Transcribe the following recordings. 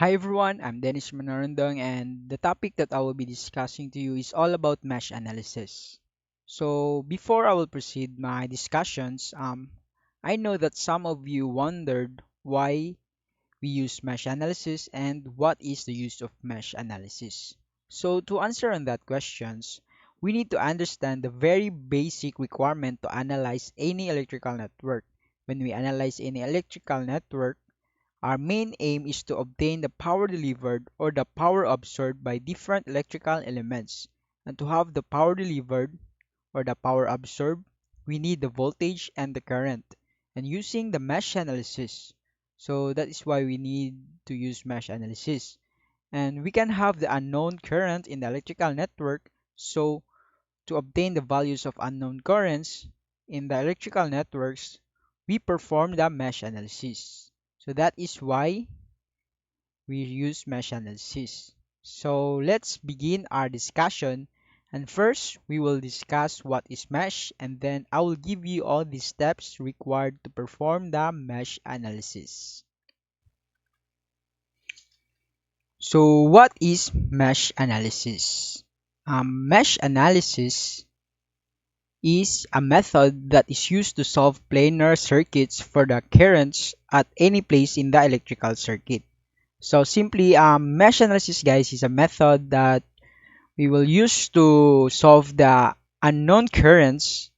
Hi everyone, I'm Dennis Manarandong, and the topic that I will be discussing to you is all about mesh analysis. So before I will proceed my discussions, I know that some of you wondered why we use mesh analysis and what is the use of mesh analysis. So to answer on that questions, we need to understand the very basic requirement to analyze any electrical network. When we analyze any electrical network, our main aim is to obtain the power delivered or the power absorbed by different electrical elements. And to have the power delivered or the power absorbed, we need the voltage and the current. And using the mesh analysis, so that is why we need to use mesh analysis. And we can have the unknown current in the electrical network. So to obtain the values of unknown currents in the electrical networks, we perform the mesh analysis. So that is why we use mesh analysis. So let's begin our discussion. And first, we will discuss what is mesh, and then I will give you all the steps required to perform the mesh analysis. So what is mesh analysis? Mesh analysis is a method that is used to solve planar circuits for the currents at any place in the electrical circuit. So simply, mesh analysis, guys, is a method that we will use to solve the unknown currents,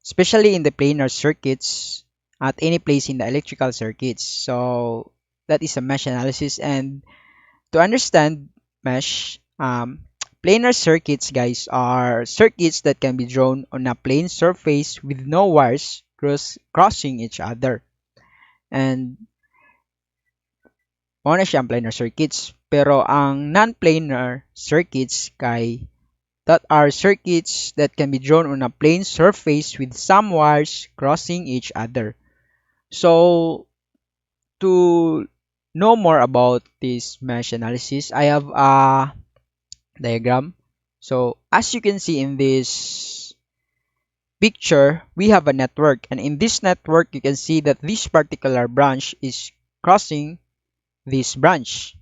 especially in the planar circuits at any place in the electrical circuits. So that is a mesh analysis. And to understand mesh, planar circuits, guys, are circuits that can be drawn on a plane surface with no wires crossing each other. And mao na siyang planar circuits. Pero ang non-planar circuits kay that are circuits that can be drawn on a plane surface with some wires crossing each other. So to know more about this mesh analysis, I have a diagram. So as you can see in this picture, we have a network, and in this network you can see that this particular branch is crossing this branch.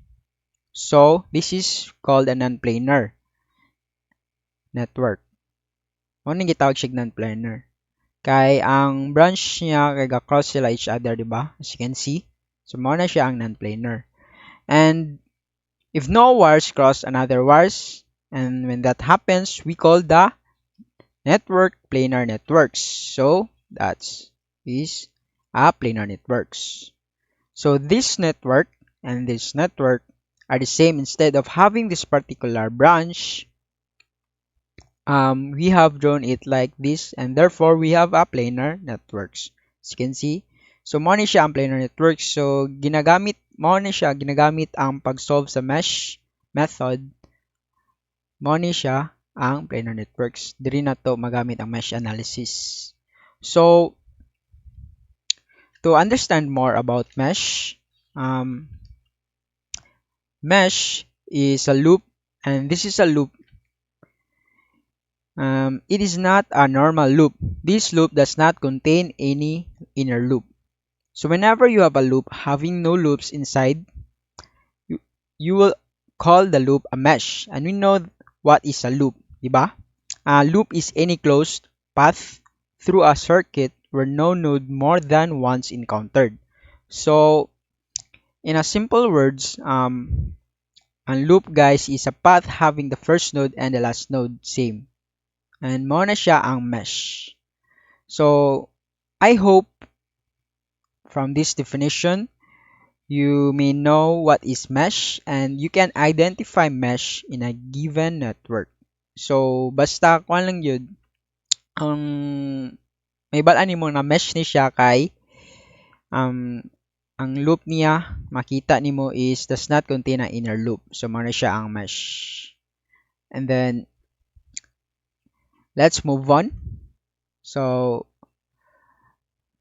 So this is called a non-planar network. Mo ning gitawag siya non-planar. Kay ang branch niya kay ga-cross sila each other, di ba? As you can see. So mo na siya ang non-planar. And if no wires cross another wires, and when that happens, we call the network planar networks. So that's is a planar networks. So this network and this network are the same. Instead of having this particular branch, we have drawn it like this, and therefore we have a planar networks. As you can see, so mo ni siya ang planar networks. So ginagamit ang pag-solve sa mesh method. Mo ni siya ang planar networks. Diri na to magamit ang mesh analysis. So to understand more about mesh, mesh is a loop, and this is a loop. It is not a normal loop. This loop does not contain any inner loop. So whenever you have a loop having no loops inside, you will call the loop a mesh. And we know what is a loop, diba? A loop is any closed path through a circuit where no node more than once encountered. So in a simple words, a loop, guys, is a path having the first node and the last node same. And mo na siya ang mesh. So I hope from this definition, you may know what is mesh and you can identify mesh in a given network. So basta kuan lang yun, ang may bal-an nimo na mesh ni siya kay ang loop niya makita nimo is does not contain an inner loop. So mo na siya ang mesh. And then let's move on. So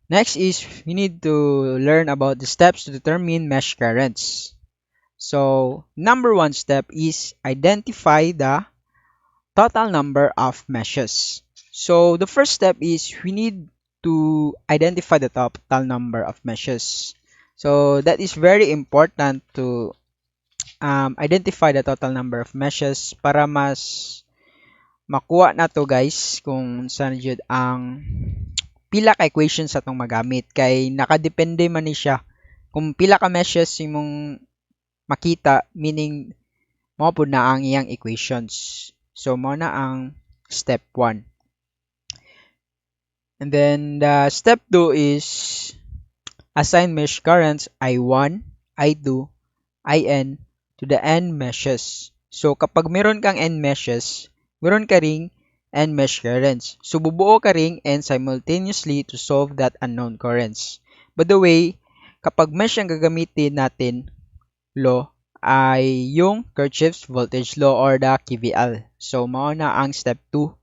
next is we need to learn about the steps to determine mesh currents. So number one step is identify the total number of meshes. So the first step is we need to identify the total number of meshes. So that is very important to identify the total number of meshes para mas makuha na to guys kung saan jud ang pila ka equations atong magamit kay nakadepende man ni siya kung pila ka meshes imong makita meaning mao pud na ang iyang equations. So mao na ang step 1. And then the step 2 is assign mesh currents I1, I2, IN to the n meshes. So kapag meron kang n meshes, meron ka ring n mesh currents. So bubuo ka ring n simultaneously to solve that unknown currents. By the way, kapag mesh ang gagamitin natin, law, ay yung Kirchhoff's voltage law or the KVL. So mao na ang step 2.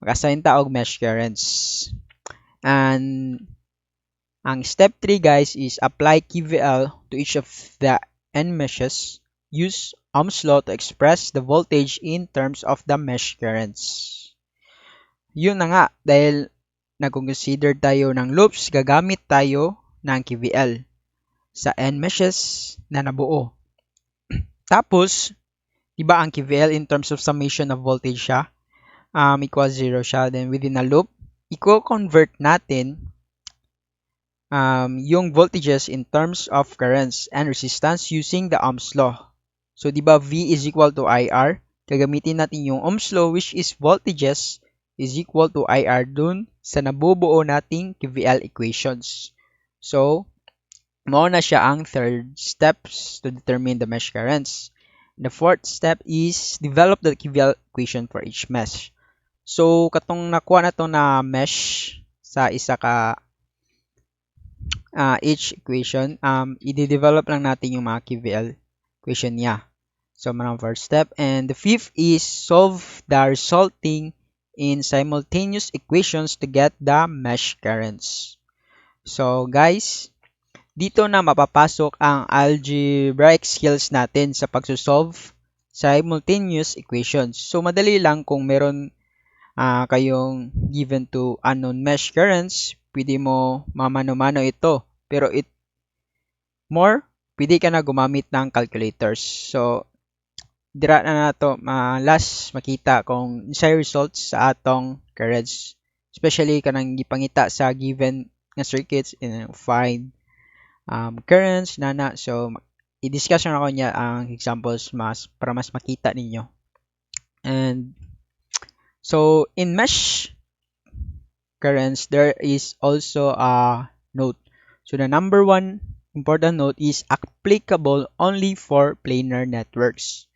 Mag-assign ta og mesh currents. And ang step 3 guys is apply KVL to each of the n meshes. Use Ohm's law to express the voltage in terms of the mesh currents. Yun na nga, dahil nag-consider tayo ng loops, gagamit tayo ng KVL sa n meshes na nabuo. Tapos, diba ang KVL in terms of summation of voltage siya, equals 0 siya. Then within a loop, i-convert natin yung voltages in terms of currents and resistance using the Ohm's law. So, di ba V is equal to IR? Gagamitin natin yung Ohm's law which is voltages is equal to IR dun sa nabubuo nating KVL equations. So, mao na siya ang third steps to determine the mesh currents. The fourth step is develop the KVL equation for each mesh. So, katong nakuha na to na mesh sa isa ka each equation, i-develop lang natin yung mga KVL equation niya. So, manang first step. And the fifth is solve the resulting in simultaneous equations to get the mesh currents. So, guys, dito na mapapasok ang algebraic skills natin sa pagsosolve simultaneous equations. So, madali lang kung meron kayong given to unknown mesh currents, pwede mo mamano-mano ito. Pero pwede ka na gumamit ng calculators. So, dira na nato last makita kung isa results sa atong currents. Especially kanang gipangita sa given nga circuits in find currents nana. So i-discuss na ako niya ang examples para mas makita ninyo. And so in mesh currents there is also a note. So the number one important note is applicable only for planar networks.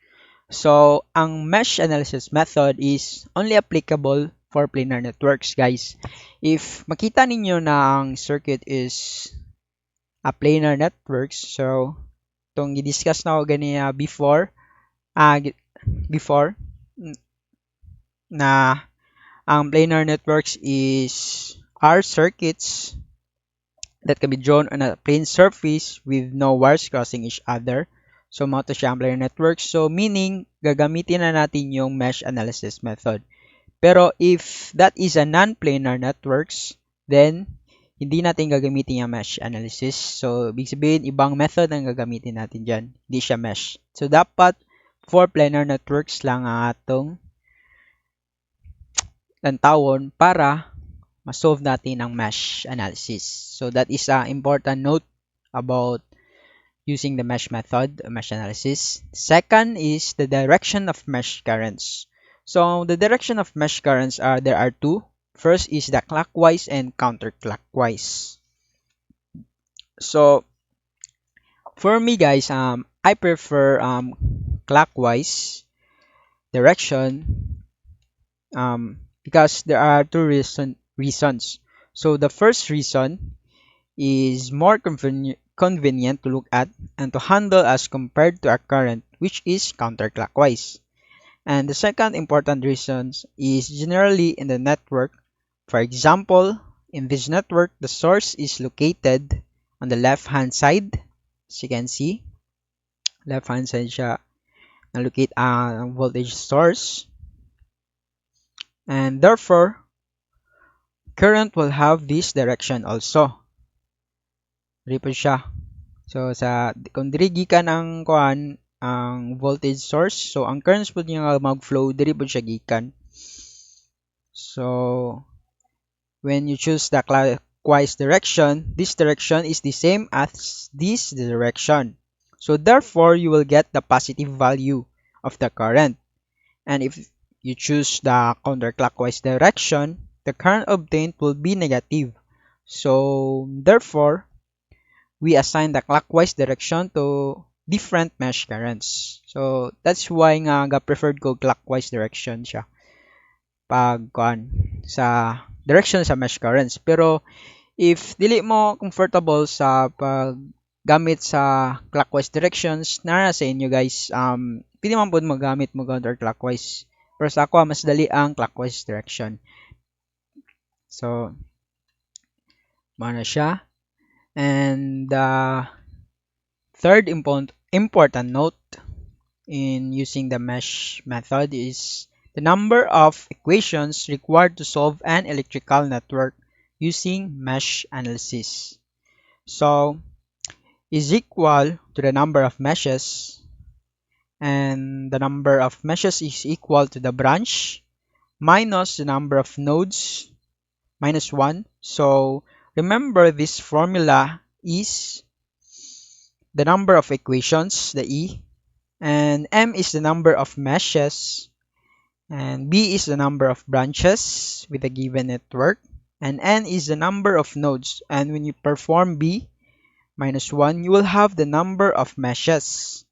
So ang mesh analysis method is only applicable for planar networks, guys. If makita ninyo na ang circuit is a planar networks, so itong i-discuss na ako ganiya before na ang planar networks are circuits that can be drawn on a plane surface with no wires crossing each other. So mao to siya ang planar networks. So meaning gagamitin na natin yung mesh analysis method. Pero if that is a non-planar networks, then hindi natin gagamitin yung mesh analysis. So, ibig sabihin, ibang method ang gagamitin natin dyan. Hindi siya mesh. So, dapat for planar networks lang ang atong lantawon para ma-solve natin ang mesh analysis. So, that is an important note about using the mesh method, mesh analysis. Second is the direction of mesh currents. So, the direction of mesh currents there are two. First is the clockwise and counterclockwise. So, for me guys, I prefer clockwise direction because there are two reasons. So, the first reason is more convenient to look at and to handle as compared to a current which is counterclockwise. And the second important reason is generally in the network. For example, in this network, the source is located on the left-hand side. As you can see, left-hand side siya na-locate ang voltage source. And therefore, current will have this direction also. Diri po siya. So, kung diri gikan ang kuan, ang voltage source. So ang current po niya nga mag-flow diri po siya gikan. So when you choose the clockwise direction, this direction is the same as this direction. So therefore, you will get the positive value of the current. And if you choose the counterclockwise direction, the current obtained will be negative. So therefore, we assign the clockwise direction to different mesh currents. So that's why nga preferred ko clockwise direction siya pag sa direction sa mesh currents. Pero if dili mo comfortable sa paggamit sa clockwise directions, nara sa inyo guys, pwede man po magamit mo counterclockwise. Pero sa ako, mas dali ang clockwise direction. So, mana siya. And the third important note in using the mesh method is the number of equations required to solve an electrical network using mesh analysis. So, is equal to the number of meshes, and the number of meshes is equal to the branch minus the number of nodes minus 1. So remember, this formula is the number of equations, the E, and M is the number of meshes, and B is the number of branches with a given network, and N is the number of nodes. And when you perform B minus 1, you will have the number of meshes,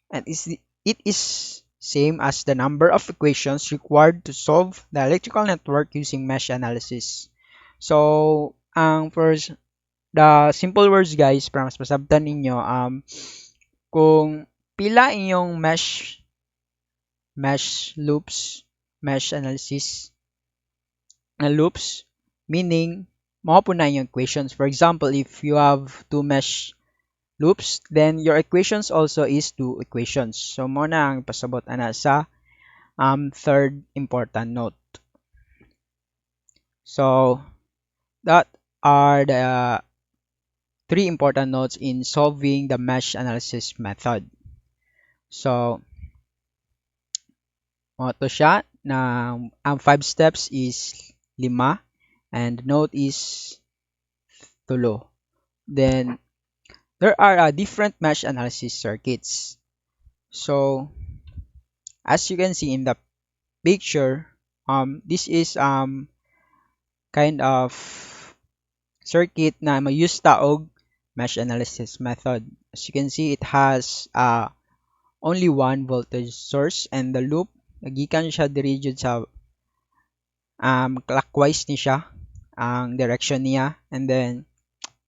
and it is same as the number of equations required to solve the electrical network using mesh analysis. So, ang first, the simple words guys, para mas masabtan ninyo, kung pila inyong mesh loops, mesh analysis na loops, meaning, mga po na yung equations. For example, if you have two mesh loops, then your equations also is two equations. So, mo na ang pasabot ana sa third important note. So, that are the three important notes in solving the mesh analysis method. So, mo to siya na ang 5 steps is 5 and note is 3. Then, there are different mesh analysis circuits. So, as you can see in the picture, this is kind of circuit na ma-use taog mesh analysis method. As you can see, it has only one voltage source, and the loop nagikan siya diri jud sa clockwise ni siya ang direction niya, and then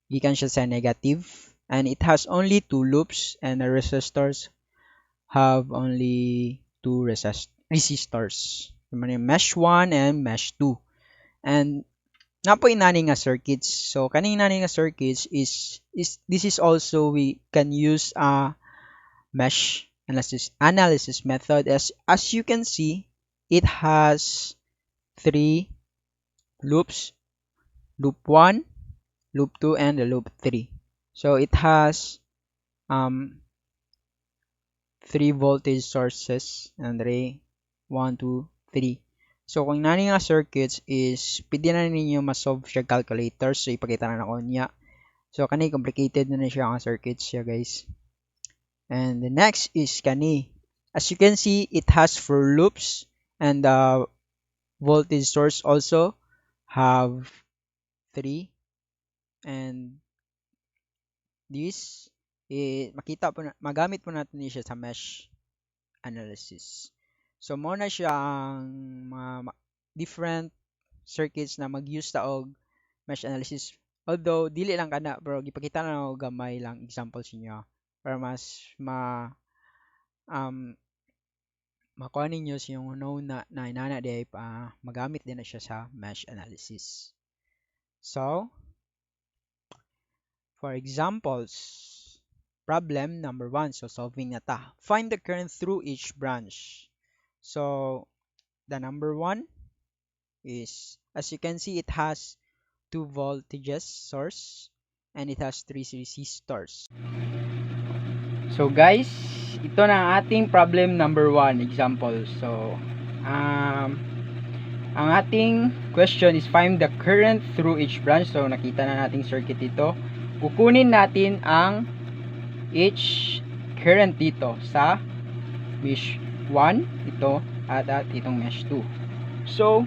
gikan siya sa negative, and it has only two loops, and the resistors have only two resistors. Mesh 1 and mesh 2. And napoy nani nga circuits. So kaning nani nga circuits is this is also we can use a mesh analysis method. As you can see, it has three loops: loop 1, loop 2, and the loop 3. So it has 3 voltage sources, and 1, 2, 3. So kung nani nga circuits is pwede na ninyo ma-solve siya calculator. So ipakita na ako niya. So kani complicated na siya ang circuits siya guys. And the next is kani. As you can see, it has 4 loops, and the voltage source also have 3. And this makita po magamit po natin siya sa mesh analysis. So mo na siya ang mga different circuits na mag-use ta og mesh analysis. Although dili lang kana, pero gipakita na ako gamay lang examples niya para mas makuha ninyo yung known na inana di magamit din na siya sa mesh analysis. So, for examples, problem number 1. So solving na ta. Find the current through each branch. So the number 1 is, as you can see, it has 2 voltages source, and it has 3 resistors. So guys, ito na ang ating problem number 1 example. So, ang ating question is find the current through each branch. So, nakita na nating circuit dito. Kukunin natin ang each current dito sa mesh 1, ito, at itong mesh 2. So,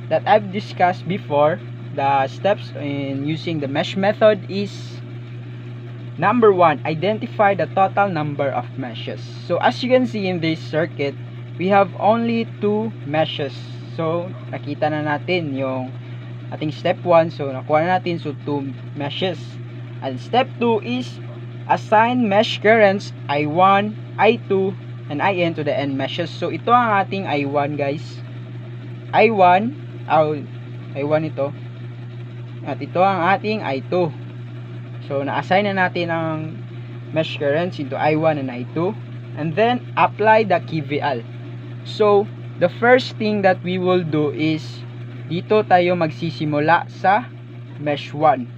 that I've discussed before, the steps in using the mesh method is number 1, identify the total number of meshes. So as you can see in this circuit, we have only 2 meshes. So nakita na natin yung ating step 1. So nakuha na natin, so 2 meshes. And step 2 is assign mesh currents I1, I2, and IN to the n meshes. So ito ang ating I1 guys. I1 ito. At ito ang ating I2. So, na-assign na natin ang mesh currents into I1 and I2. And then, apply the KVL. So, the first thing that we will do is, dito tayo magsisimula sa mesh 1.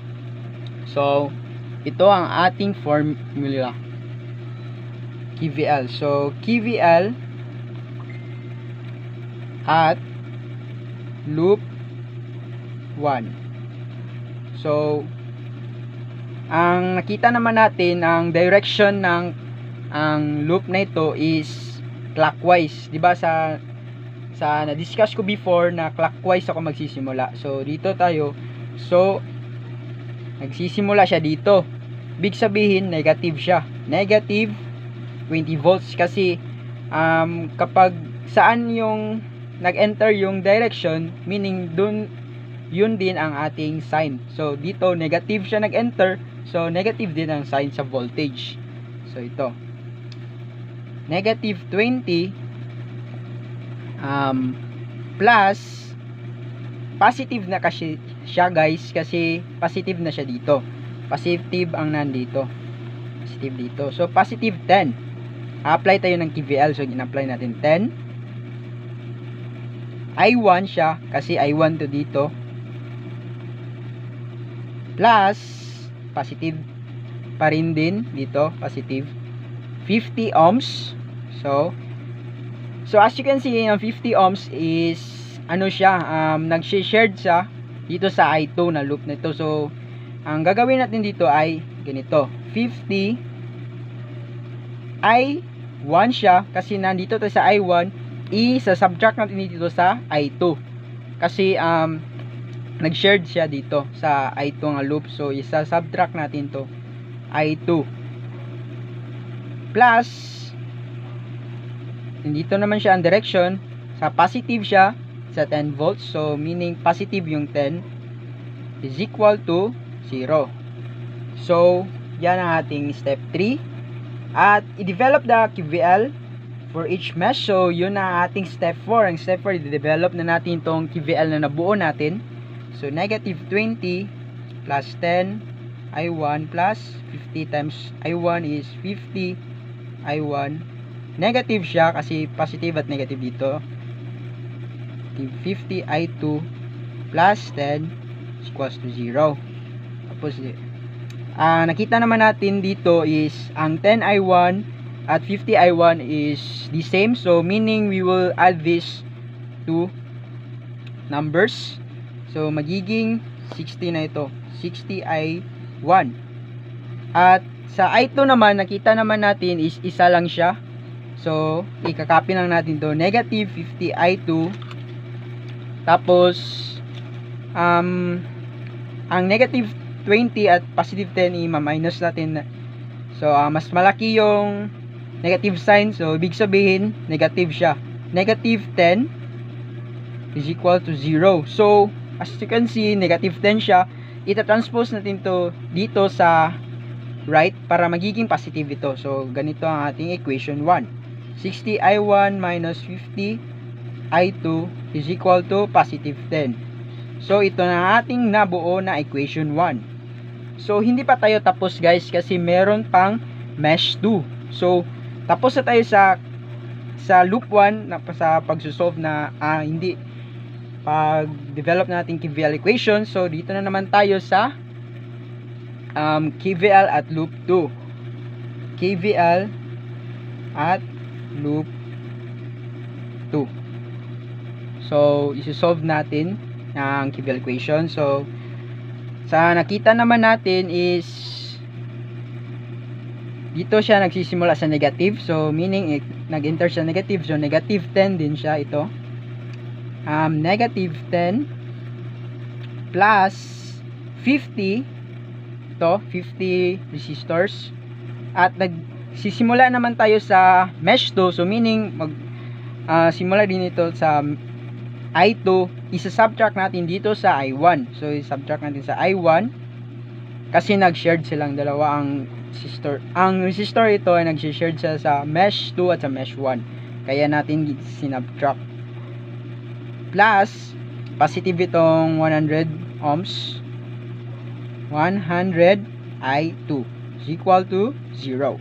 So, ito ang ating formula. KVL. So, KVL at loop 1. So, ang nakita naman natin, ang direction ng ang loop na ito is clockwise. 'Di ba sa na-discuss ko before na clockwise ako magsisimula. So dito tayo. So nagsisimula siya dito. Big sabihin negative siya. Negative 20 volts kasi kapag saan yung nag-enter yung direction, meaning dun yun din ang ating sign. So dito negative siya nag-enter. So, negative din ang sign sa voltage. So, ito. Negative 20 plus positive na kasi siya guys kasi positive na siya dito. Positive ang nandito. Positive dito. So, positive 10. Apply tayo ng KVL. So, in-apply natin 10. I1 siya kasi I1 to dito. Plus positive pa rin din dito, positive 50 ohms. So as you can see, yung 50 ohms is ano siya, nag-shared siya dito sa I2 na loop nito. So ang gagawin natin dito ay ganito, 50 I1 siya kasi nandito to sa I1, i-subtract natin dito sa I2 kasi nag-shared siya dito sa I2 nga loop. So, isa-subtract natin to I2 plus dito naman siya ang direction sa positive siya sa 10 volts. So, meaning positive yung 10 is equal to 0. So, yan ang ating step 3. At i-develop the KVL for each mesh. So, yun ang ating step 4. Ang step 4, i-develop na natin itong KVL na nabuo natin. So, negative 20 plus 10 I1 plus 50 times I1 is 50 I1. Negative siya kasi positive at negative dito. 50 I2 plus 10 is equals to 0. Tapos, nakita naman natin dito is ang 10 I1 at 50 I1 is the same. So, meaning we will add these two numbers. So, magiging 60 na ito. 60 I1. At sa I2 naman, nakita naman natin is isa lang siya. So, ikakopy lang natin to. Negative 50 I2. Tapos, ang negative 20 at positive 10, i-minus natin. So, mas malaki yung negative sign. So, ibig sabihin, negative siya. Negative 10 is equal to 0. So, as you can see, negative 10 siya. Ita-transpose natin to dito sa right para magiging positive ito. So, ganito ang ating equation 1. 60 I1 minus 50 I2 is equal to positive 10. So, ito na ating nabuo na equation 1. So, hindi pa tayo tapos guys kasi meron pang mesh 2. So, tapos na tayo sa loop 1 na sa pagsusolve na pag-develop natin KVL equation. So, dito na naman tayo sa KVL at loop 2. KVL at loop 2. So, isi-solve natin ang KVL equation. So, sa nakita naman natin is dito siya nagsisimula sa negative. So, meaning nag-enter siya negative. So, negative 10 din siya ito. Negative 10 plus 50 ito, 50 resistors. At nagsisimula naman tayo sa mesh 2. So, meaning simula din ito sa I2, isa-subtract natin dito sa I1. So, i-subtract natin sa I1 kasi nag-shared silang dalawa ang resistor. Ang resistor ito ay nag-shared siya sa mesh 2 at sa mesh 1. Kaya natin sinubtract. Plus, positive itong 100 ohms. 100 I2 is equal to 0.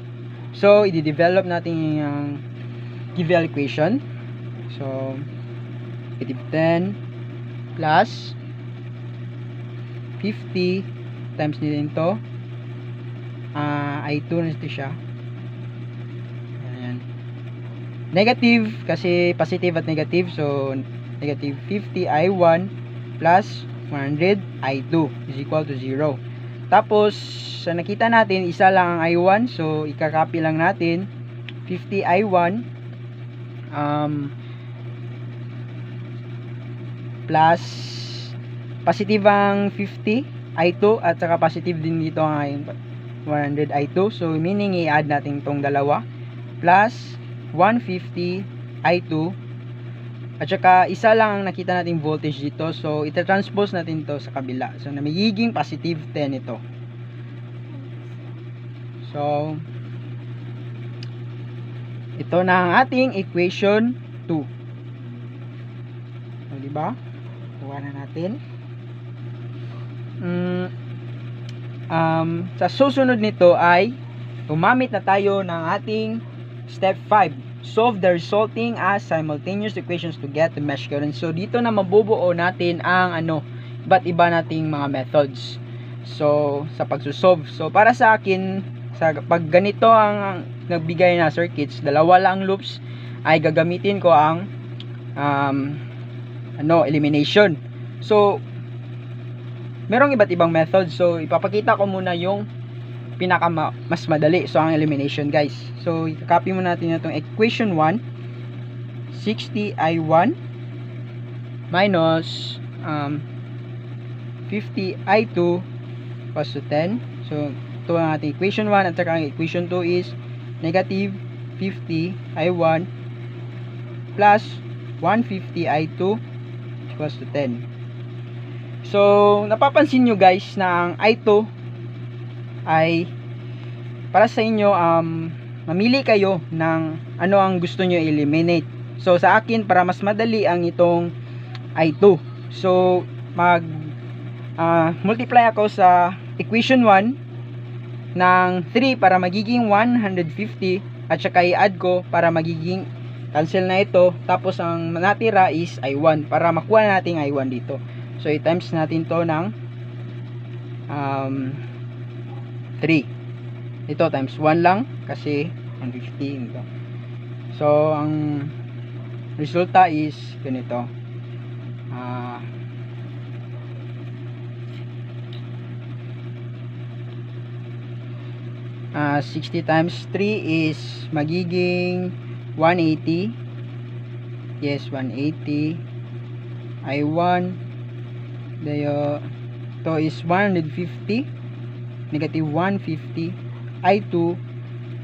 So, i-develop natin yung KVL equation. So, negative 10 plus 50 times nito ito. I2 na ito siya. Ayan. Negative kasi positive at negative. So, negative 50 I1 plus 100 I2 is equal to 0. Tapos, sa nakita natin, isa lang ang I1. So, ikakopy lang natin. 50 I1 plus positive ang 50 I2 at saka positive din dito ang 100 I2. So, meaning i-add natin itong dalawa. Plus 150 I2 at saka isa lang ang nakita nating voltage dito. So, ita-transpose natin to sa kabila. So, na magiging positive 10 ito. So, ito na ang ating equation 2. So, diba? Kuha na natin. Sa susunod nito ay gumamit na tayo ng ating step 5. Solve the resulting as simultaneous equations to get the mesh current. So, dito na mabubuo natin ang iba't iba nating mga methods. So, sa pagsusolve. So, para sa akin, pag ganito ang nagbigay na circuits, dalawa lang loops, ay gagamitin ko ang elimination. So, merong iba't ibang method. So, ipapakita ko muna yung mas madali. So, ang elimination, guys. So, i-copy mo natin itong equation 1. 60 I1 minus 50 I2 equals to 10. So, ito ang ating equation 1. At saka ang equation 2 is negative 50 I1 plus 150 I2 equals to 10. So, napapansin nyo guys na ang I2 ay para sa inyo, mamili kayo ng ano ang gusto nyo eliminate. So, sa akin, para mas madali ang itong I2. So, multiply ako sa equation 1 ng 3 para magiging 150 at saka i-add ko para magiging cancel na ito. Tapos, ang natira is I1 para makuha natin I1 dito. So, i-times natin to ng 3. Ito times 1 lang kasi 150 ito. So, ang resulta is ganito. 60 times 3 is magiging 180. Yes, 180. I1 ito is 150, negative 150 I2,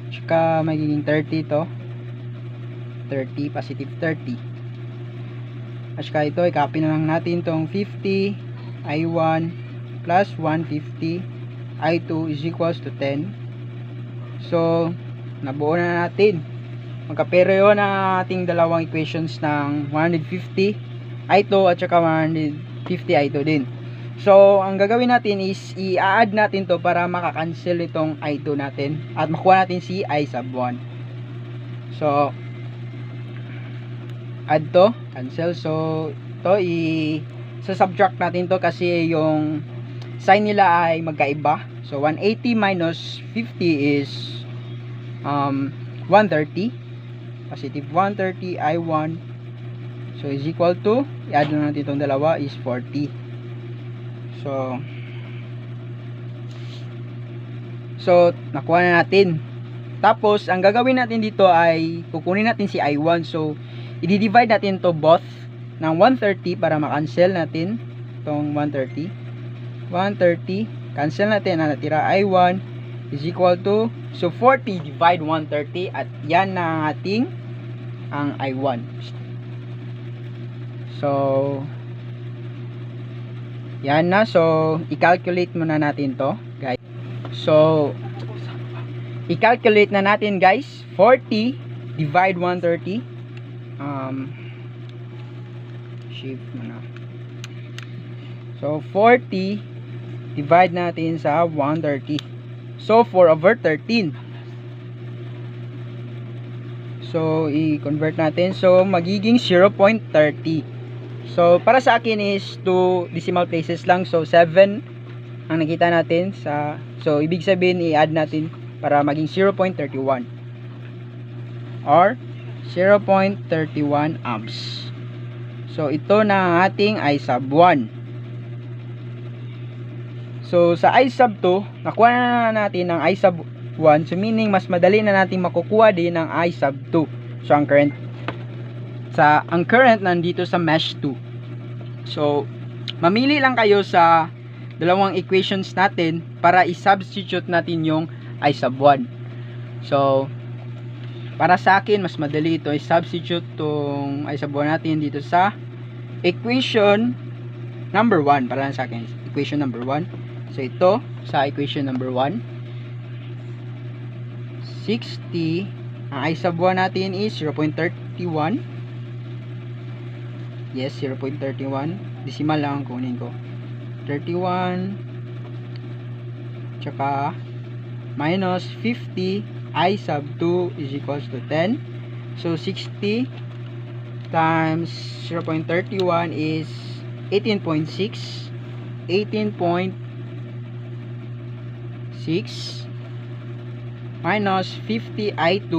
tsaka magiging 30 to 30, positive 30. At saka ito, i-copy na lang natin tong 50 I1 plus 150 I2 is equals to 10. So, nabuo na natin. Magkapareho na ating dalawang equations ng 150 I2 at saka 150 I2 din. So, ang gagawin natin is i-add natin to para makakancel itong I2 natin at makuha natin si I sub 1. So, add to, cancel. So, ito i-subtract natin to kasi yung sign nila ay magkaiba. So, 180 minus 50 is 130. positive 130 I1, so is equal to, i-add na natin itong dalawa, is 40. So nakuha na natin. Tapos ang gagawin natin dito ay kukunin natin si I1. So i-divide natin to both ng 130 para ma-cancel natin itong 130. 130, cancel natin. Ang natira I1 is equal to, so 40 divide 130, at yan na ang ating ang I1. So yan na. So i-calculate muna natin to, guys. So i-calculate na natin, guys. 40 divide 130, shift muna. So 40 divide natin sa 130, so 4/13. So i-convert natin, so magiging 0.30. So para sa akin is 2 decimal places lang, so 7 ang nakita natin sa, so ibig sabihin i-add natin para maging 0.31 or 0.31 amps. So ito na ang ating I sub 1. So sa I sub 2, nakuha na natin ang I sub 1, so meaning mas madali na natin makukuha din ang I sub 2. So ang current nandito sa mesh 2. So mamili lang kayo sa dalawang equations natin para i-substitute natin yung I sub 1. So para sa akin mas madali ito i-substitute tong I sub 1 natin dito sa equation number 1. Para sa akin equation number 1. So ito sa equation number 1, 60, ang I sub 1 natin is 0.31. Yes, 0.31. Decimal lang ang kunin ko. 31 tsaka minus 50 I sub 2 is equals to 10. So 60 times 0.31 is 18.6. 18.6 minus 50 I2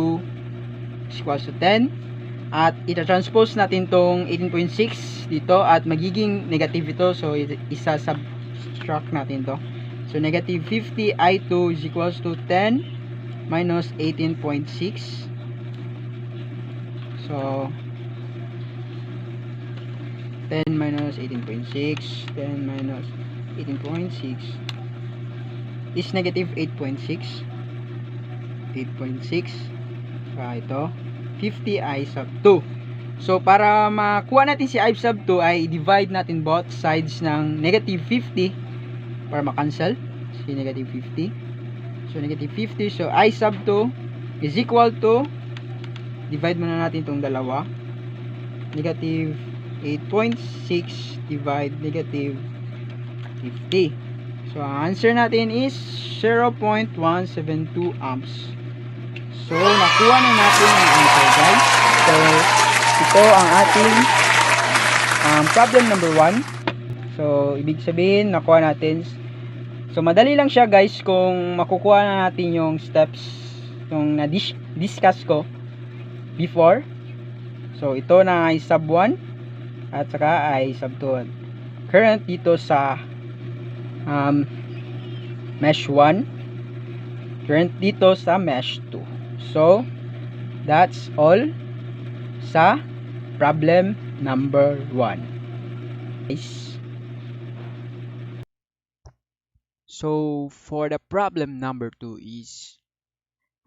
is equals to 10. At ita-transpose natin tong 18.6 dito at magiging negative ito, so isa-subtract natin to. So negative 50 I2 is equals to 10 minus 18.6. So 10 minus 18.6, 10 minus 18.6 is negative 8.6. 8.6. Ito 50 I sub 2. So para makuha natin si I sub 2 ay divide natin both sides ng negative 50 para ma-cancel si negative 50. So negative 50, so I sub 2 is equal to, divide muna natin itong dalawa, negative 8.6 divide negative 50. So ang answer natin is 0.172 amps. So nakuha na natin ang answer, guys. So ito ang ating problem number 1. So ibig sabihin nakuha natin. So madali lang siya, guys, kung makukuha na natin yung steps yung na-discuss ko before. So ito na I sub 1 at saka I sub 2. Current dito sa mesh 1, current dito sa mesh 2. So that's all sa problem number 1. So for the problem number 2 is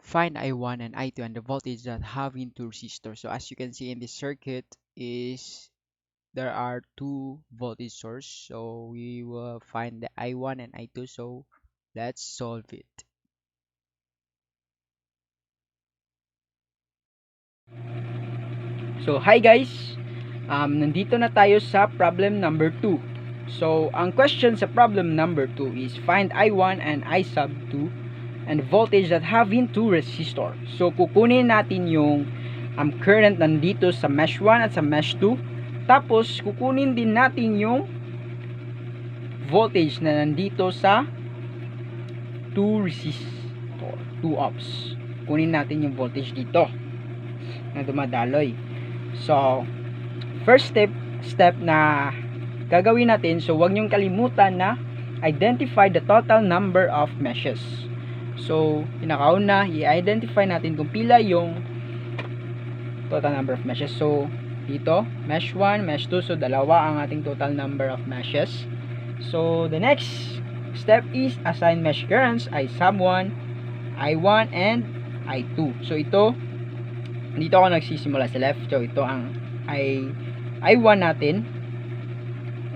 find I1 and I2 and the voltage that have into resistor. So as you can see in this circuit is there are two voltage source. So we will find the I1 and I2. So let's solve it. So hi guys, nandito na tayo sa problem number 2. So ang question sa problem number 2 is find I1 and I sub 2 and voltage that have into resistor. So kukunin natin yung current nandito sa mesh 1 at sa mesh 2. Tapos kukunin din natin yung voltage na nandito sa 2 resistor, 2 ohms. Kunin natin yung voltage dito. na dumadaloy. So, first step na gagawin natin, so huwag niyong kalimutan na identify the total number of meshes. So, pinakauna, i-identify natin kung pila yung total number of meshes. So, dito, mesh 1, mesh 2, so dalawa ang ating total number of meshes. So, the next step is assign mesh currents I sub 1, I1, and I2. So, dito ako nagsisimula sa left. So, ito ang I1 natin,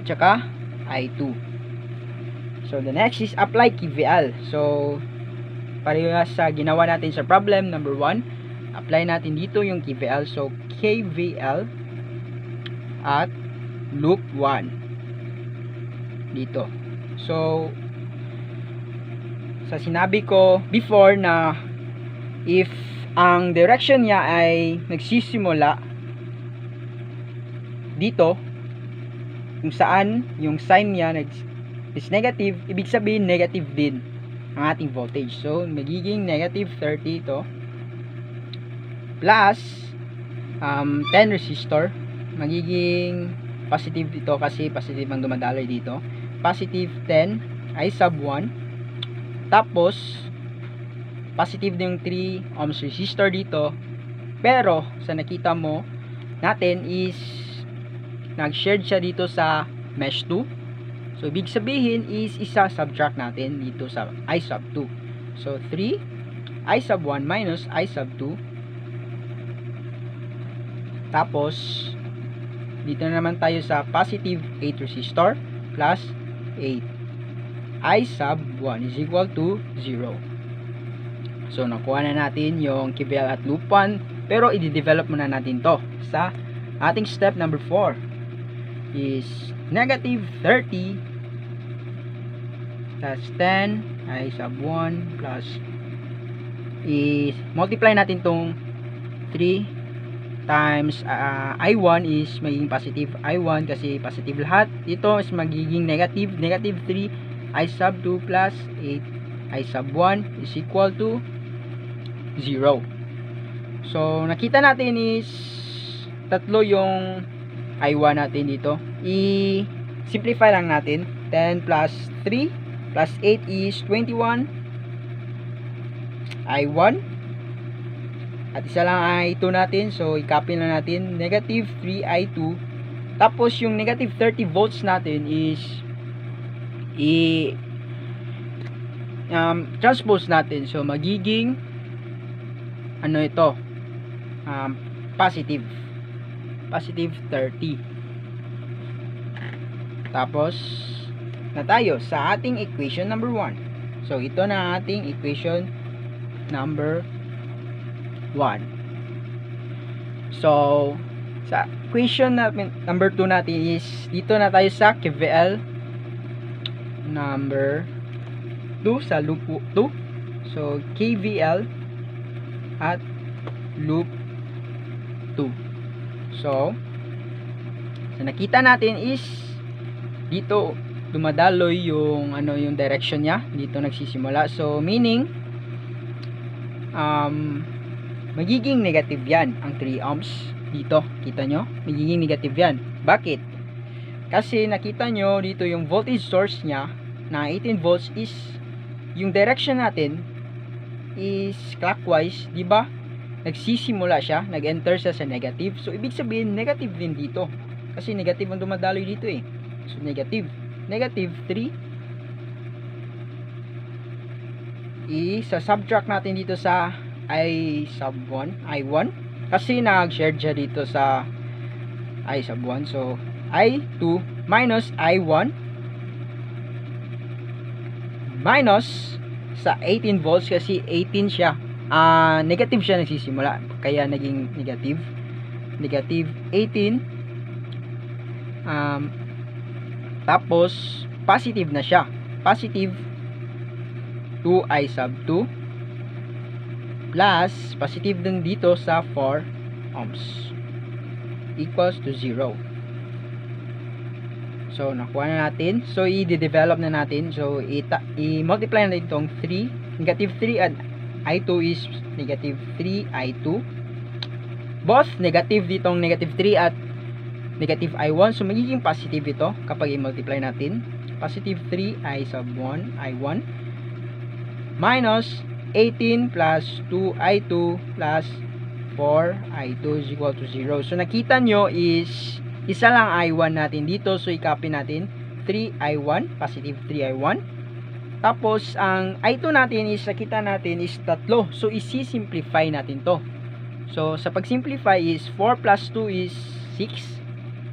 at saka I2. So, the next is apply KVL. So, parehas sa ginawa natin sa problem number 1, apply natin dito yung KVL. So, KVL at loop 1 dito. So, sa sinabi ko before na if ang direction niya ay nagsisimula dito, kung saan yung sign niya is negative, ibig sabihin negative din ang ating voltage. So, magiging negative 30 ito plus 10 resistor, magiging positive ito kasi positive ang dumadaloy dito. Positive 10 I sub 1, tapos positive din yung 3 ohms resistor dito, pero sa nakita mo natin is nag-shared siya dito sa mesh 2. So, ibig sabihin is isa-subtract natin dito sa I sub 2. So, 3 I sub 1 minus I sub 2. Tapos, dito na naman tayo sa positive 8 resistor plus 8. I sub 1 is equal to 0. So, nakuha na natin yung KVL at loop 1. Pero, i-develop muna natin to sa ating step number 4 is negative 30 plus 10 I sub 1 plus is multiply natin tong 3 times I1 is magiging positive I1 kasi positive lahat. Ito is magiging negative 3 I sub 2 plus 8 I sub 1 is equal to 0. So, nakita natin is tatlo yung I1 natin dito. I-simplify lang natin. 10 plus 3 plus 8 is 21 I1. At isa lang I2 natin. So, i-copy na natin. Negative 3 I2. Tapos, yung negative 30 volts natin is transpose natin. So, magiging ano ito? Positive 30. Tapos na tayo sa ating equation number 1. So, ito na ating equation number 1. So, sa equation number 2 natin is dito na tayo sa KVL number 2 sa loop 2. So, KVL at loop 2. So, nakita natin is dito dumadaloy yung yung direction niya, dito nagsisimula. So, meaning magiging negative yan ang 3 ohms dito. Kita nyo? Magiging negative yan. Bakit? Kasi nakita nyo dito yung voltage source niya na 18 volts is yung direction natin is clockwise, di ba? Nagsisimula siya, nag-enter siya sa negative. So, ibig sabihin, negative din dito. Kasi negative ang dumadaloy dito eh. So, negative 3. Isa-subtract natin dito sa I sub 1, I1. Kasi nag-shared siya dito sa I sub 1. So, I2 minus I1 minus sa 18 volts kasi 18 siya. Negative siya nagsisimula. Kaya naging negative 18. Tapos, positive na siya. Positive 2 I sub 2 plus positive din dito sa 4 ohms equals to 0. So, nakuha na natin. So, i-develop na natin. So, i-multiply na itong 3. Negative 3 at I2 is negative 3 I2 both negative ditong negative 3 at negative I1. So magiging positive ito kapag i-multiply natin. Positive 3 I sub 1 I1 minus 18 plus 2I2 plus 4I2 is equal to 0. So nakita nyo is isa lang I1 natin dito. So i-copy natin 3I1, positive 3I1. Tapos ang I2 natin is nakita natin is 3. So isi-simplify natin to. So sa pag-simplify is 4 plus 2 is 6.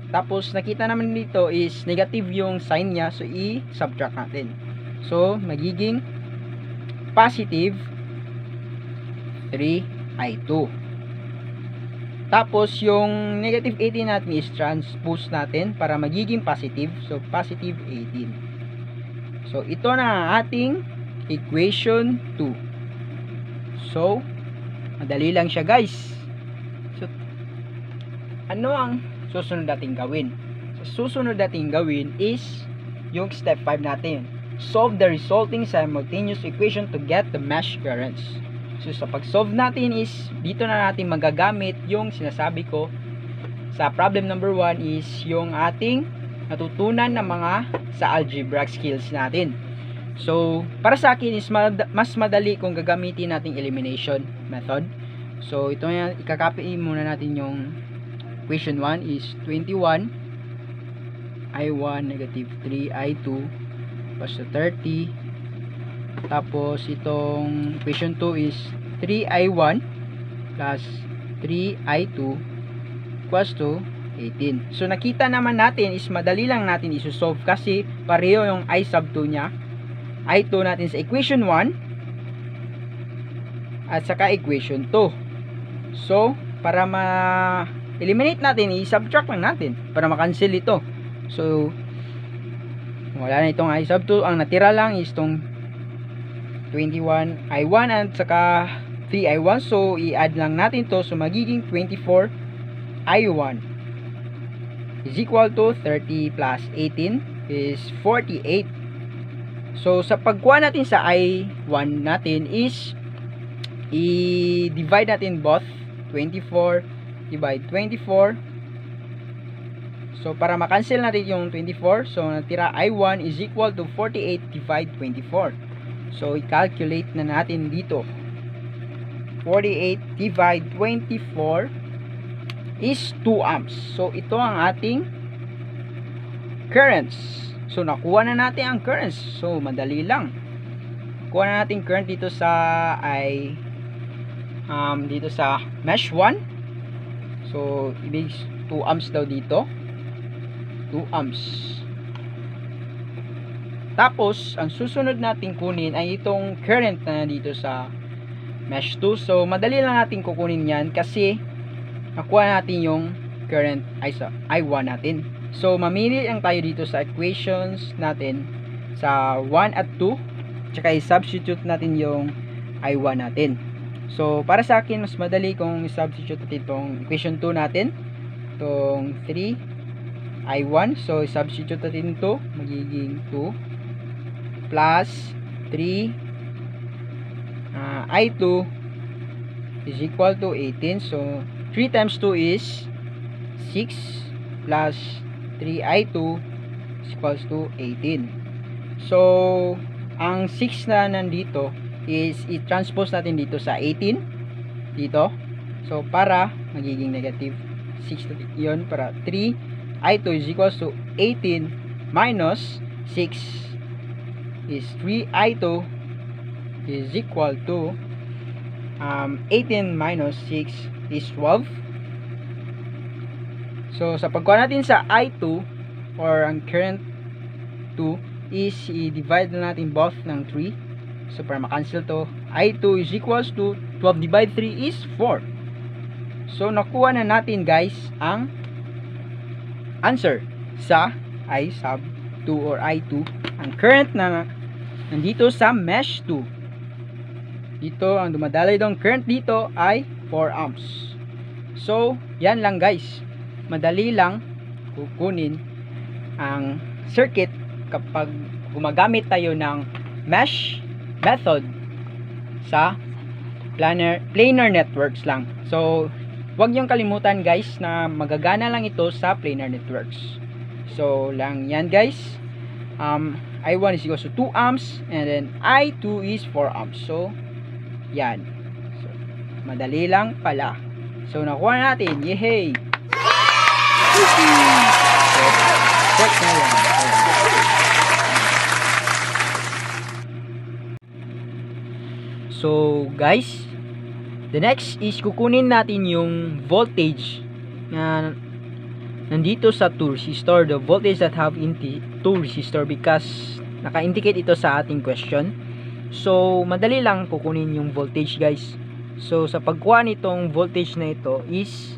Tapos nakita naman dito is negative yung sign niya. So i-subtract natin. So magiging positive 3I2. Tapos yung negative 18 natin is transpose natin para magiging positive. So positive 18. So ito na ang ating equation 2. So madali lang siya guys. So ano ang susunod nating gawin? So susunod nating gawin is yung step 5 natin. Solve the resulting simultaneous equation to get the mesh currents. So sa pag-solve natin is dito na natin magagamit yung sinasabi ko sa problem number 1 is yung ating natutunan ng mga sa algebraic skills natin. So para sa akin is mas madali kung gagamitin nating elimination method. So ito na, ikakopy muna natin yung equation 1 is 21 I1 negative 3 I2 plus 30. Tapos itong equation 2 is 3I1 plus 3I2 equals to 18. So nakita naman natin is madali lang natin isosolve kasi pareho yung I sub 2 nya, I2 natin sa equation 1 at saka equation 2. So para ma-eliminate natin, i-subtract lang natin para ma-cancel ito. So wala na itong I sub 2. Ang natira lang is itong 21 I1 at saka 3 I1. So i-add lang natin to. So magiging 24 I1 is equal to 30 plus 18 is 48. So sa pagkuha natin sa I1 natin is i-divide natin both 24 divide 24. So para ma-cancel natin yung 24, so natira I1 is equal to 48 divide 24. So i-calculate na natin dito. 48 divide 24 is 2 amps. So ito ang ating currents. So nakuha na natin ang currents. So madali lang. Kuha na natin current dito sa dito sa mesh 1. So ibig 2 amps daw dito. 2 amps. Tapos ang susunod natin kunin ay itong current na dito sa mesh 2. So madali lang natin kukunin yan kasi nakuha natin yung current I1 natin. So mamili lang tayo dito sa equations natin sa 1 at 2, tsaka i-substitute natin yung I1 natin. So para sa akin mas madali kung i-substitute natin itong equation 2 natin, itong 3 I1. So i-substitute natin ito, magiging 2 plus 3 I2 is equal to 18. So 3 times 2 is 6 plus 3I2 is equals to 18. So ang 6 na nandito is i-transpose natin dito sa 18 dito. So para magiging negative 6 yun, para 3I2 is equals to 18 minus 6 is 3I2 is equal to 18 minus 6 is 12. So sa pagkuha natin sa I2 or ang current 2 is i-divide na natin both ng 3. So para ma-cancel to, I2 is equals to 12 divide 3 is 4. So nakuha na natin guys ang answer sa I sub 2 or I2. Ang current na nandito sa mesh 2. Dito ang dumadaloy dong current dito ay 4 amps. So yan lang guys. Madali lang kukunin ang circuit kapag gumagamit tayo ng mesh method sa planar networks lang. So huwag niyong kalimutan guys na magagana lang ito sa planar networks. So lang yan guys. I1 is equals to 2 amps and then I2 is 4 amps. So yan. So, madali lang pala. So nakuha natin. Yehey! So, check na yan. So guys, the next is kukunin natin yung voltage na nandito sa 2 resistor, the voltage that have in 2 resistor, because naka-indicate ito sa ating question. So madali lang kukunin yung voltage guys. So sa pagkuha nitong voltage na ito is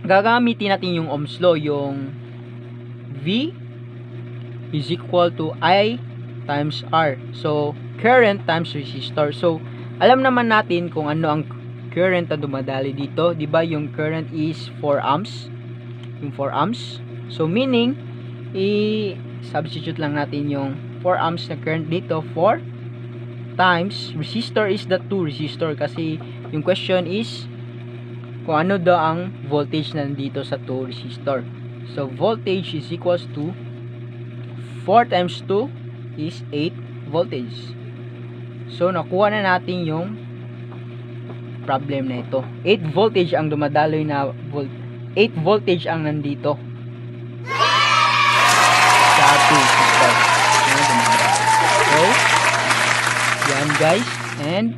gagamitin natin yung Ohm's law, yung V is equal to I times R. So current times resistor. So alam naman natin kung ano ang current na dumadali dito, 'di ba? Yung current is 4 amps. Yung 4 amps. So meaning i-substitute lang natin yung 4 amps na current dito, 4 times resistor is the 2 resistor, kasi yung question is kung ano daw ang voltage na nandito sa 2 resistor. So voltage is equals to 4 times 2 is 8 voltage. So nakuha na natin yung problem na ito. 8 voltage ang dumadaloy na 8 voltage ang nandito sa 2 resistor. So yan guys, and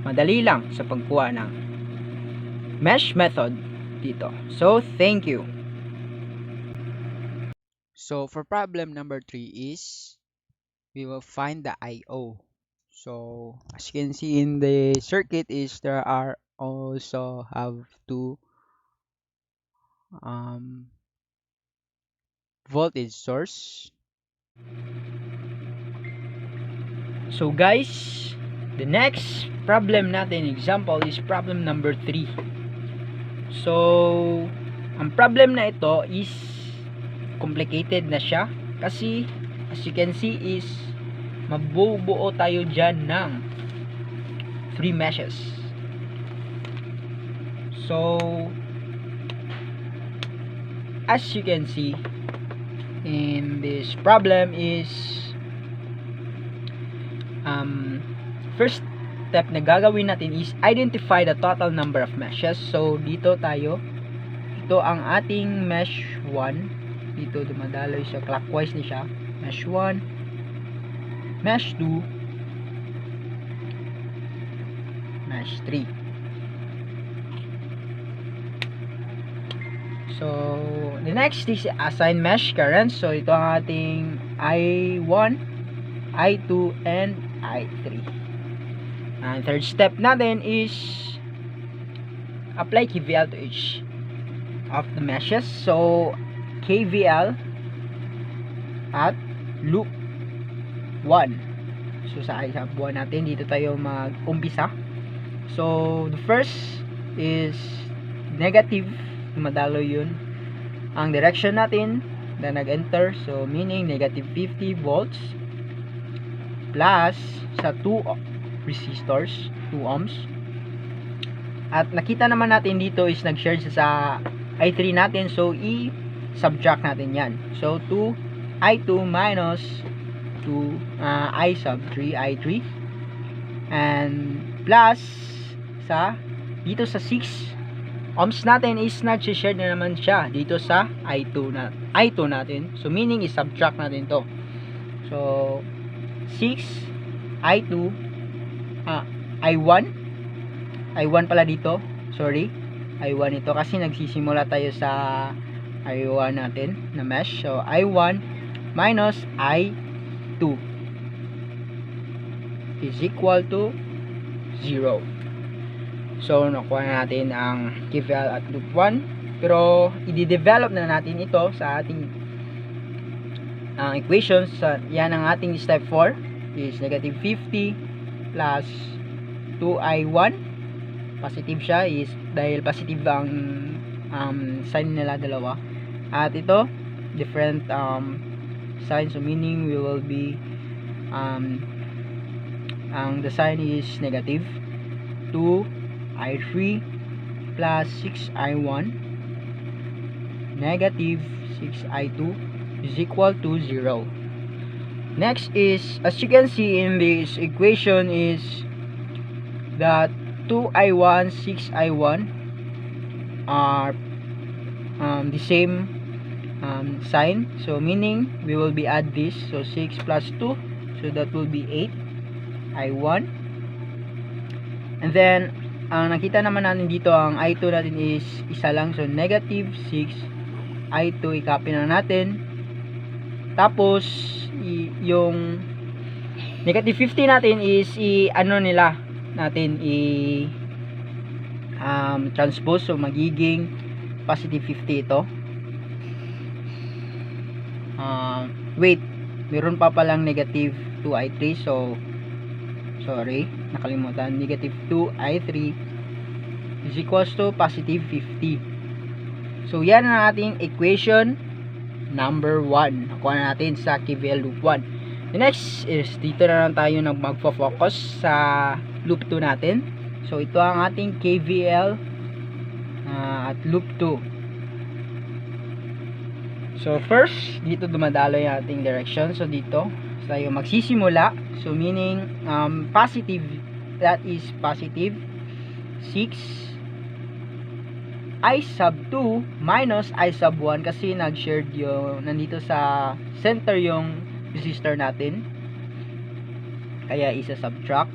madali lang sa pagkuha ng mesh method dito. So thank you. So for problem number 3 is we will find the IO. So as you can see in the circuit is there are also have two voltage source. So guys, the next problem natin example is problem number 3. So ang problem na ito is complicated na siya kasi as you can see is mabubuo tayo dyan ng 3 meshes. So as you can see in this problem is first step na gagawin natin is identify the total number of meshes. So dito tayo, ito ang ating mesh 1, dito dumadaloy siya clockwise ni siya, mesh 1, mesh 2, mesh 3. So the next is assign mesh current. So ito ang ating I1, I2 and I3. And third step natin is apply KVL to each of the meshes. So KVL at loop 1. So sa isang buwan natin dito tayo mag-umpisa. So the first is negative, madalo yun ang direction natin na nag-enter, so meaning negative 50 volts plus sa 2 resistors, 2 ohms. At nakita naman natin dito is nag-share sa I3 natin, so i-subtract natin yan. So 2 I2 minus 2 I sub 3 I3 and plus sa dito sa 6 ohms natin is nag-share na naman siya dito sa I2 natin. So meaning i-subtract natin to. So 6 I2 I1 pala dito. Sorry. I1 ito kasi nagsisimula tayo sa I1 natin na mesh. So I1 minus I2 is equal to 0. So nakuha natin ang KVL at loop 1, pero i-develop na natin ito sa ating equations. Yan ang ating step 4 is negative 50 plus 2I1. Positive siya is dahil positive ang sign nila dalawa, at ito different sign, so meaning we will be the sign is negative. 2i3 plus 6i1 negative 6i2 is equal to 0. Next is, as you can see in this equation, is that 2i1, 6i1 are the same sign, so meaning we will be add this, so 6 plus 2, so that will be 8i1. And then ang nakita naman natin dito, ang i2 natin is isa lang, so negative 6i2 i-copy na natin. Tapos yung negative 50 natin is transpose, so magiging positive 50 ito. Wait, meron pa palang negative 2i3, so sorry, nakalimutan. Negative 2i3 is equals to positive 50. So yan ang ating equation number 1. Nakuha na natin sa KVL loop 1. The next is, dito na lang tayo magfo-focus sa loop 2 natin. So ito ang ating KVL at loop 2. So first, dito dumadalo yung ating direction. So dito tayo magsisimula. So meaning positive, that is positive 6 I sub 2 minus I sub 1 kasi nag-shared yung nandito sa center yung resistor natin. Kaya isa-subtract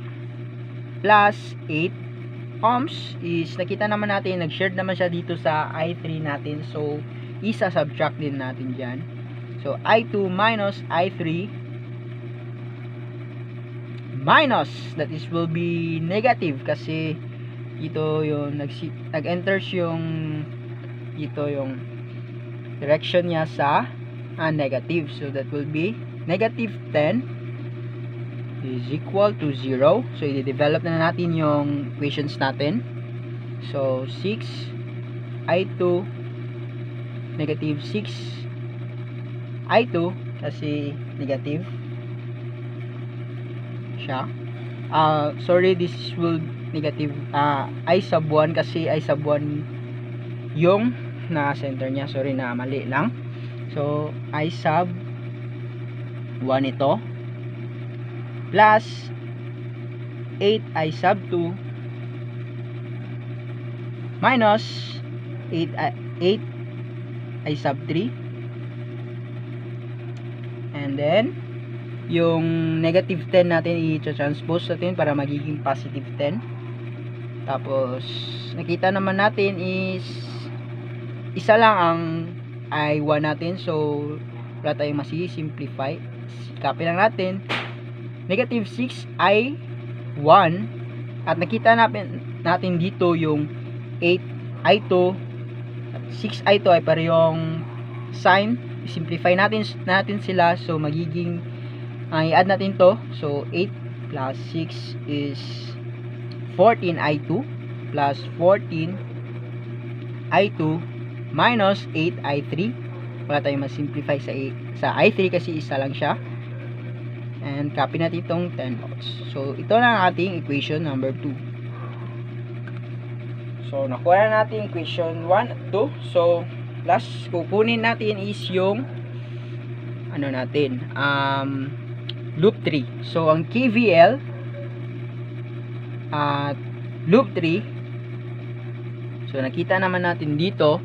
plus 8 ohms is nakita naman natin nag-shared naman siya dito sa I3 natin. So isa-subtract din natin diyan. So I2 minus I3 minus, that is will be negative kasi ito yung nag-enters yung ito yung direction niya sa negative, so that will be negative 10 is equal to 0. So i-develop na natin yung equations natin. So 6 I2 negative 6 I2 kasi negative siya. Sorry, this will negative I sub 1 kasi I sub 1 yung na center niya. Sorry, na mali lang. So I sub 1 ito plus 8 I sub 2 minus 8 I sub 3, and then yung negative 10 natin i-transpose natin para magiging positive 10. Tapos nakita naman natin is isa lang ang I1 natin, so wala tayong masi-simplify. Copy lang natin negative 6 I1 at nakita natin dito yung 8 I2 at 6 I2 ay parehong sign. Simplify natin sila, so magiging i-add natin to, so 8 plus 6 is 14 I2 plus 14 I2 minus 8 I3. Wala tayong mas-simplify sa I3 kasi isa lang siya, and copy natin itong 10 volts. So ito na ang ating equation number 2. So nakuha na natin equation 1 at 2. So last kukunin natin is yung ano natin, loop 3. So ang KVL at loop 3, so nakita naman natin dito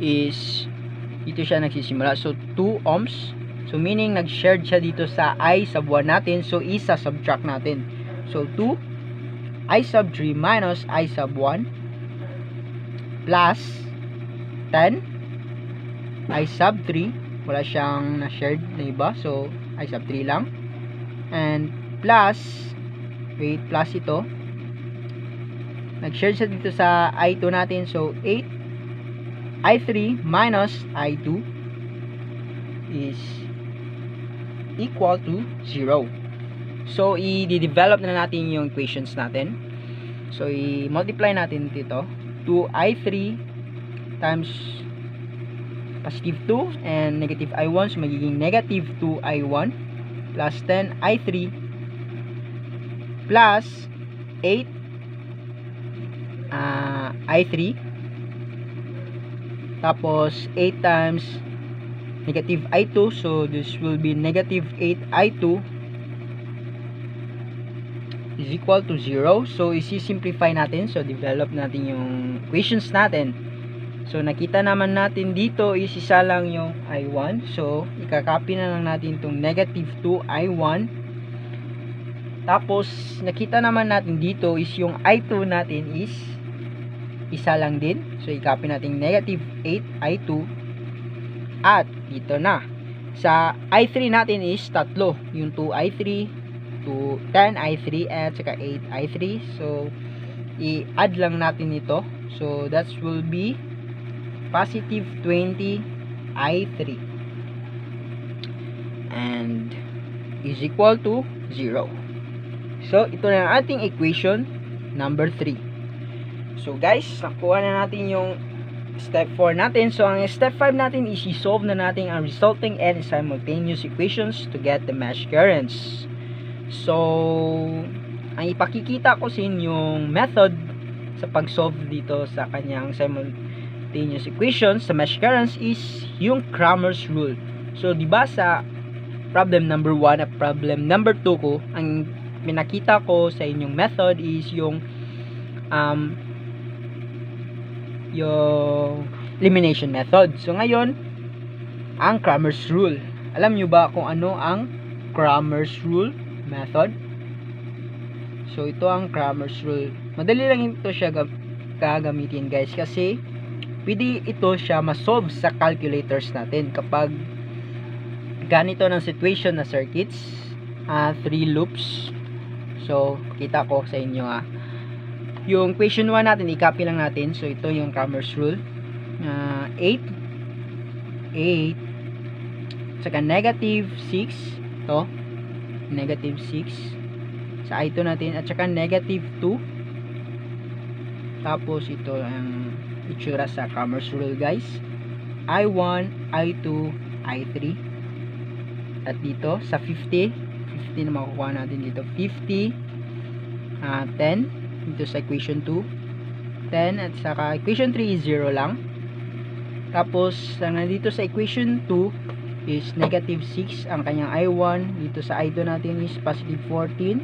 is dito siya nagsisimula, so 2 ohms. So meaning nag-shared siya dito sa I sub 1 natin, so isa-subtract natin. So 2 I sub 3 minus I sub 1 plus 10 I sub 3, wala siyang na-shared na iba, so I sub 3 lang, and plus plus ito nag-share siya dito sa I2 natin, so 8 I3 minus I2 is equal to 0. So i-develop na natin yung equations natin. So i-multiply natin dito 2I3 times positive 2 and negative I1, so magiging negative 2I1 plus 10 I3 plus 8 I3, tapos 8 times negative I2, so this will be negative 8 I2 is equal to 0. So isi-simplify natin, so develop natin yung equations natin. So nakita naman natin dito is isa lang yung I1, so ikakopy na lang natin itong negative 2 I1. Tapos nakita naman natin dito is yung I2 natin is isa lang din, so i-copy natin negative 8 I2. At dito na sa I3 natin is tatlo, yung 2 I3, 10 I3 at saka 8 I3, so i-add lang natin ito, so that will be positive 20 I3 and is equal to 0. So ito na ang ating equation number 3. So guys, nakuha na natin yung step 4 natin. So ang step 5 natin is i-solve na natin ang resulting and simultaneous equations to get the mesh currents. So ang ipakikita ko sa inyong method sa pag-solve dito sa kanyang simultaneous equations sa mesh currents is yung Cramer's rule. So diba sa problem number 1 at problem number 2 ko, ang pinakita ko sa inyong method is yung elimination method. So ngayon, ang Cramer's rule. Alam nyo ba kung ano ang Cramer's rule method? So ito ang Cramer's rule. Madali lang ito siya gagamitin guys, kasi pwede ito siya ma-solve sa calculators natin kapag ganito ng situation na circuits, 3 loops. So kita ko sa inyo yung equation 1 natin, i-copy lang natin. So ito yung Cramer's rule, 8 saka negative 6, to negative 6 sa I2 natin, at saka negative 2. Tapos ito ang itsura sa Cramer's rule guys, I1, I2, I3. At dito sa 50 na makukuha natin dito, 50, 10 dito sa equation 2, 10, at saka equation 3 is 0 lang. Tapos ang nandito sa equation 2 is negative 6 ang kanyang I1. Dito sa I2 natin is positive 14.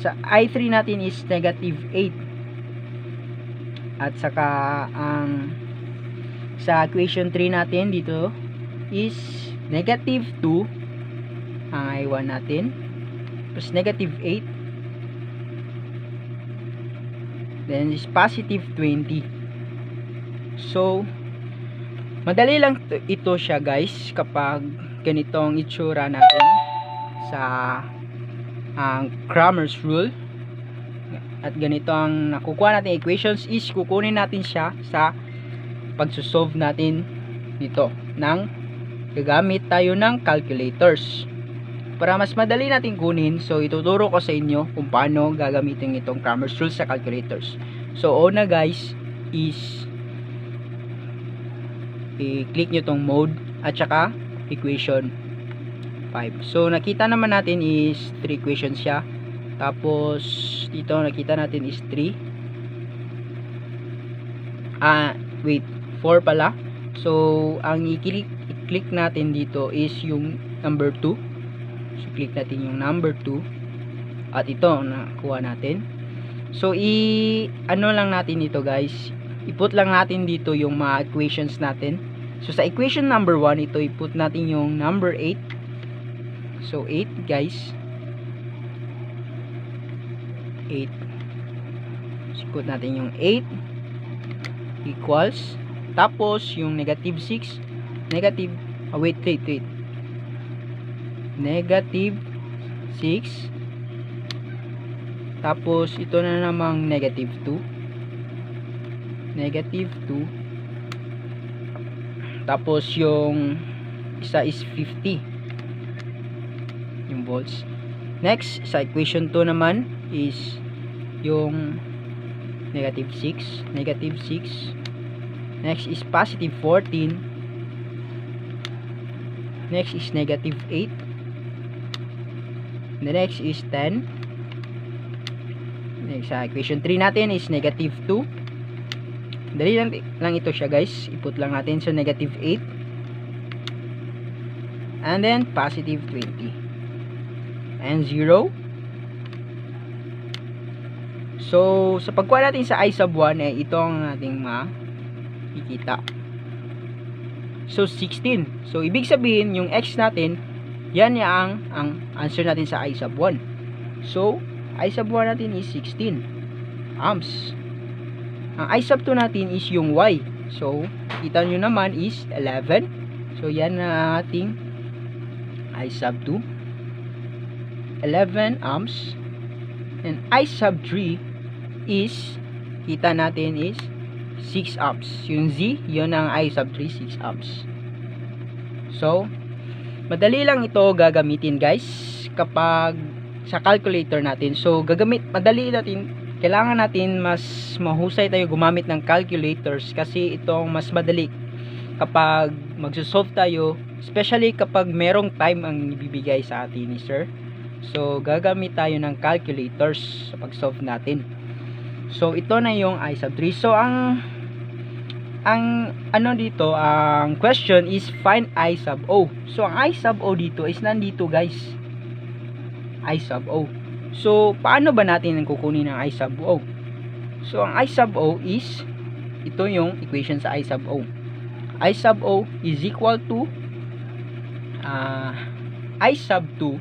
Sa I3 natin is negative 8. At saka ang sa equation 3 natin dito is negative 2 ang I1 natin, plus negative 8, then is positive 20. So madali lang ito siya guys kapag ganitong itsura natin sa ang Cramer's rule, at ganito ang nakukuha natin equations is kukunin natin siya sa pagsusolve natin nito ng gagamit tayo ng calculators. Para mas madali natin kunin, so ituturo ko sa inyo kung paano gagamitin itong Cramer's rule sa calculators. So una guys is i-click nyo itong mode at saka equation 5. So nakita naman natin is 3 equations siya. Tapos dito nakita natin is 3. Wait, 4 pala. So ang i-click natin dito is yung number 2. So click natin yung number 2 at ito nakuha natin. So ano lang natin ito guys, i-put lang natin dito yung mga equations natin. So sa equation number 1 ito i-put natin yung number 8. So 8 guys, 8. So put natin yung 8 equals, tapos yung negative 6, negative wait negative 6, tapos ito na namang negative 2, tapos yung isa is 50 yung volts. Next sa equation 2 naman is yung negative 6, next is positive 14, next is negative 8, the next is 10, sa equation 3 natin is negative 2. Dali lang ito siya guys. Iput lang natin sa negative 8. And then positive 20. And 0. So, sa pagkuha natin sa I sub 1, ito ang ating makikita. So, 16. So, ibig sabihin, yung x natin, yan ang answer natin sa I sub 1. So, I sub 1 natin is 16 amps. Ang I sub 2 natin is yung y. So, kita nyo naman is 11. So, yan na ating I sub 2. 11 amps. And I sub 3 is, kita natin is 6 amps. Yung Z, yun ang I sub 3, 6 amps. So, madali lang ito gagamitin guys kapag sa calculator natin. So, madali natin, kailangan natin mas mahusay tayo gumamit ng calculators kasi itong mas madali kapag magsosolve tayo, especially kapag merong time ang ibibigay sa atin ni sir. So, gagamit tayo ng calculators sa pag-solve natin. So, ito na yung I sub 3. So, ang ano dito, ang question is find I sub O. So, ang I sub O dito is nandito guys. I sub O. So, paano ba natin kukunin ang I sub O? So, ang I sub O is, ito yung equation sa I sub O. I sub O is equal to I sub 2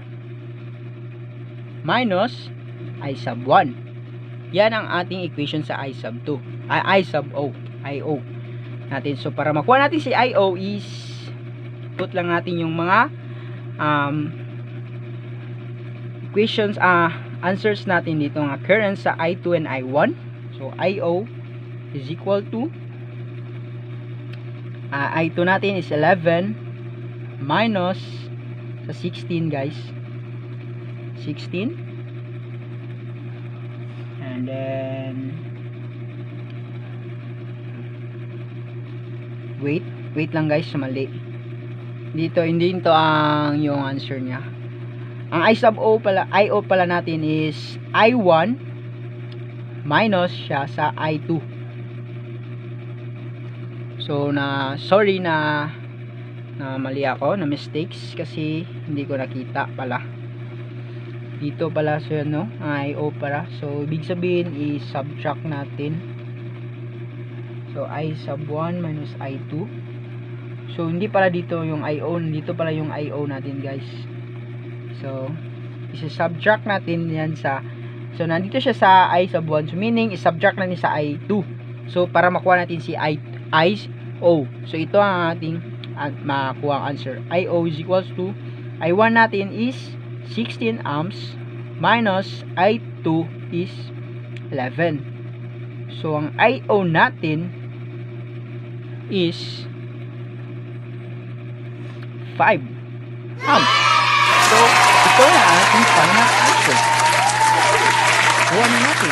minus I sub 1. Yan ang ating equation sa I sub 2. I sub O. IO natin. So, para makuha natin si IO is put lang natin yung mga equations, answers natin dito ng current sa I2 and I1. So, IO is equal to I2 natin is 11 minus sa 16 guys. 16. And then wait lang guys, mali dito, hindi ito ang yung answer niya. Ang I sub O pala, IO pala natin is I1 minus siya sa I2. So, sorry na mali ako, na mistakes kasi hindi ko nakita pala dito pala. So, no, IO pala. So, ibig sabihin i-subtract natin. So, I sub 1 minus I2. So, hindi pala dito yung IO. Dito pala yung IO natin, guys. So, isa-subtract natin yan sa... So, nandito siya sa I sub 1. So, meaning, i-subtract natin sa I2. So, para makuha natin si IO. So, ito ang ating makuha ang answer. IO is equals to... I1 natin is 16 amps minus I2 is 11. So, ang IO natin is 5 amps. So, ito na ating final answer. Kuha na natin.